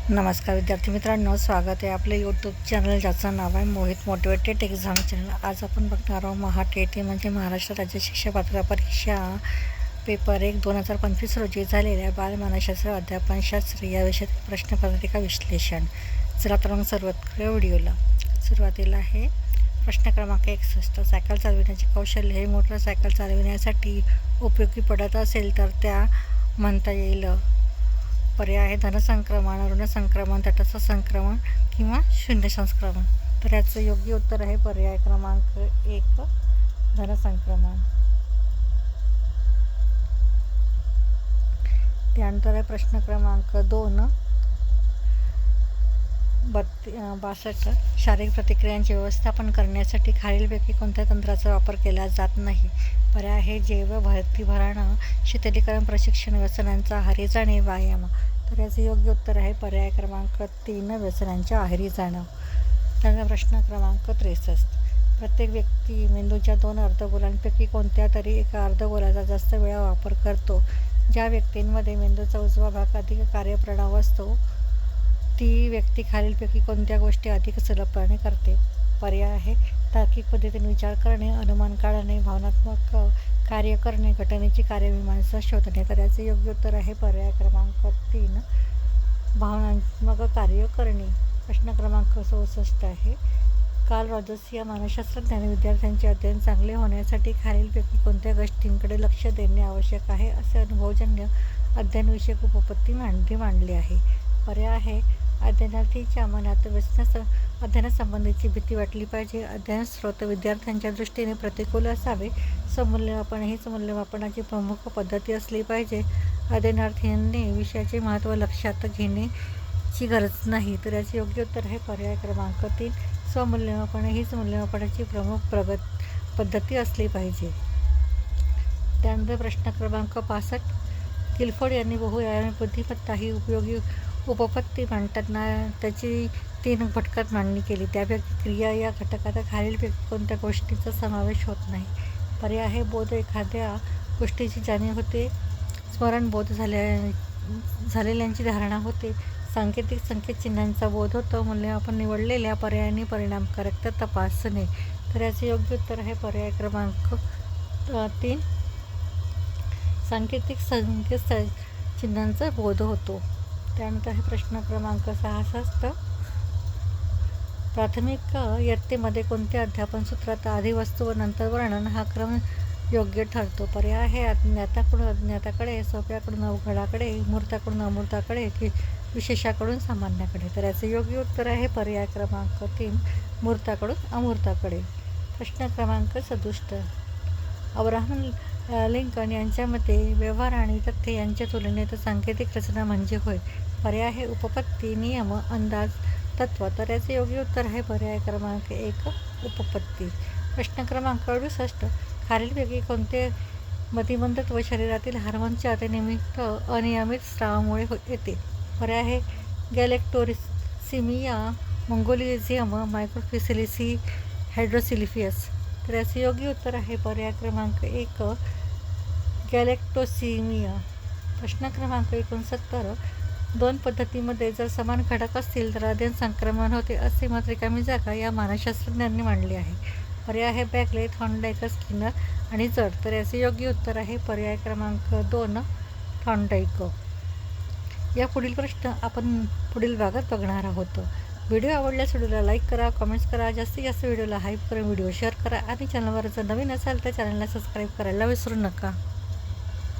नमस्कार विद्यार्थी मित्रांनो, स्वागत आहे आपलं यूट्यूब चॅनल ज्याचं नाव आहे मोहित मोटिवेटेड एक्झाम चॅनल। आज आपण बघणार आहोत महाटेटी म्हणजे महाराष्ट्र राज्य शिक्षक पात्रता परीक्षा पेपर 1 2025 रोजी झालेल्या बालमानसशास्त्र अध्यापनशास्त्र या विषयातील प्रश्नपत्रिका विश्लेषण। चला तर मग सुरुवात करूया व्हिडिओला। सुरुवातीला आहे प्रश्न क्रमांक 61, सायकल चालविण्याचे कौशल्य हे मोटरसायकल चालविण्यासाठी उपयोगी पडत असेल तर त्या म्हणता येईल। पर्याय आहे धनसंक्रमण, ऋणसंक्रमण, तटस्थ संक्रमण किंवा शून्य संक्रमण। तर याचं योग्य उत्तर आहे पर्याय क्रमांक 1 धनसंक्रमण। त्यानंतर आहे प्रश्न क्रमांक 2 62, शारीरिक प्रतिक्रियांचे व्यवस्थापन करण्यासाठी खालीलपैकी कोणत्या तंत्राचा वापर केला जात नाही। पर्याय आहे जैव भरती भरणं, शीतलीकरण, प्रशिक्षण, व्यसनांचा आहारी जाणे, व्यायाम। तर याचे योग्य उत्तर आहे पर्याय क्रमांक 3 व्यसनांच्या आहारी जाणं। त्यानंतर प्रश्न क्रमांक 63, प्रत्येक व्यक्ती मेंदूच्या 2 अर्धगोलांपैकी कोणत्या तरी एका अर्धगोलाचा जास्त वेळा वापर करतो। ज्या व्यक्तींमध्ये मेंदूचा उजवा भाग अधिक कार्यप्रणाव असतो ती व्यक्ती खालीलपैकी कोणत्या गोष्टी अधिक सुलभपणे करते। पर्याय आहे तार्किक पद्धतीने विचार करणे, अनुमान काढणे, भावनात्मक कार्य करणे, घटनेची कार्यमीमांसा शोधणे। तर याचे योग्य उत्तर आहे पर्याय क्रमांक 3 भावनात्मक कार्य करणे। प्रश्न क्रमांक 64 आहे कार्ल रॉजर्स या मानसशास्त्रज्ञाने विद्यार्थ्यांचे अध्ययन चांगले होण्यासाठी खालीलपैकी कोणत्या गोष्टींकडे लक्ष देणे आवश्यक आहे असे अनुभवजन्य अध्ययनविषयक उपपत्ती मांडली आहे। पर्याय आहे अध्ययनार्थीच्या मनात अध्ययनासंबंधीची भीती वाटली पाहिजे, अध्ययन स्रोत विद्यार्थ्यांच्या दृष्टीने प्रतिकूल असावे, स्वमूल्यमापन हीच मूल्यमापनाची प्रमुख पद्धती असली पाहिजे, अध्ययनार्थींनी विषयाचे महत्त्व लक्षात घेण्याची गरज नाही। तर याचे योग्य उत्तर आहे पर्याय क्रमांक 3 स्वमूल्यमापन हीच मूल्यमापनाची प्रमुख पद्धती असली पाहिजे। त्यानंतर प्रश्न क्रमांक 65, गिलफोर्ड यांनी बहुआयामी बुद्धिमत्ता ही उपयोगी उपपत्ती मांडताना त्याची 3 घटकात मांडणी केली। त्यापैकी क्रिया या घटकात खालीलपैकी कोणत्या गोष्टींचा समावेश होत नाही। पर्याय आहे बोध, एखाद्या गोष्टीची जाणीव होते, स्मरणबोध झालेल्यांची धारणा होते, सांकेतिक संकेत चिन्हांचा बोध होतो, मूल्यमापन निवडलेल्या पर्यायांनी परिणामकारकता तपासणे। तर याचे योग्य उत्तर आहे पर्याय क्रमांक 3 सांकेतिक संकेत चिन्हांचा बोध होतो। त्यानंतर आहे प्रश्न क्रमांक 66, प्राथमिक इयत्तेमध्ये कोणत्या अध्यापन सूत्रात आधी वस्तू व नंतर वर्णन हा क्रम योग्य ठरतो। पर्याय आहे ज्ञाताकडून अज्ञाताकडे, सोप्याकडून अवघडाकडे, मूर्ताकडून अमूर्ताकडे की विशेषाकडून सामान्याकडे। तर याचे योग्य उत्तर आहे पर्याय क्रमांक 3 मूर्ताकडून अमूर्ताकडे। प्रश्न क्रमांक 67, अब्राहम लिंकन यांच्या मते व्यवहार आणि तथ्य यांच्या तुलनेत सांकेतिक रचना म्हणजे होय। पर्याय आहे उपपत्ती, नियम, अंदाज, तत्व। तर याचे योग्य उत्तर आहे पर्याय क्रमांक 1 उपपत्ती। प्रश्न क्रमांक 68, खालीलपैकी कोणते मतिमंदत्व शरीरातील हार्मोनच्या अनियमित स्रावामुळे येते। पर्याय आहे गॅलेक्टोसिमिया, मंगोलिझम, मायक्रोफिसिलिसी, हायड्रोसिलिफियस। तर याचे योग्य उत्तर आहे पर्याय क्रमांक 1 गॅलेक्टोसिमिया। प्रश्न क्रमांक 69, 2 पद्धतीमध्ये जर समान घटक असतील तर अध्ययन संक्रमण होते असे मत रिकामी जागा या मानसशास्त्रज्ञांनी मांडले आहे। पर्याय आहे बॅकले, थॉर्नडाईक, स्किनर आणि जड। तर याचे योग्य उत्तर आहे पर्याय क्रमांक 2 थॉर्नडाईक। या पुढील प्रश्न आपण पुढील भागात बघणार आहोत। व्हिडिओ आवडल्यास व्हिडिओला लाईक करा, कमेंट्स करा, जास्तीत जास्त व्हिडिओला हाईप करून व्हिडिओ शेअर करा आणि चॅनलवर जर नवीन असाल तर चॅनलला सबस्क्राईब करायला विसरू नका।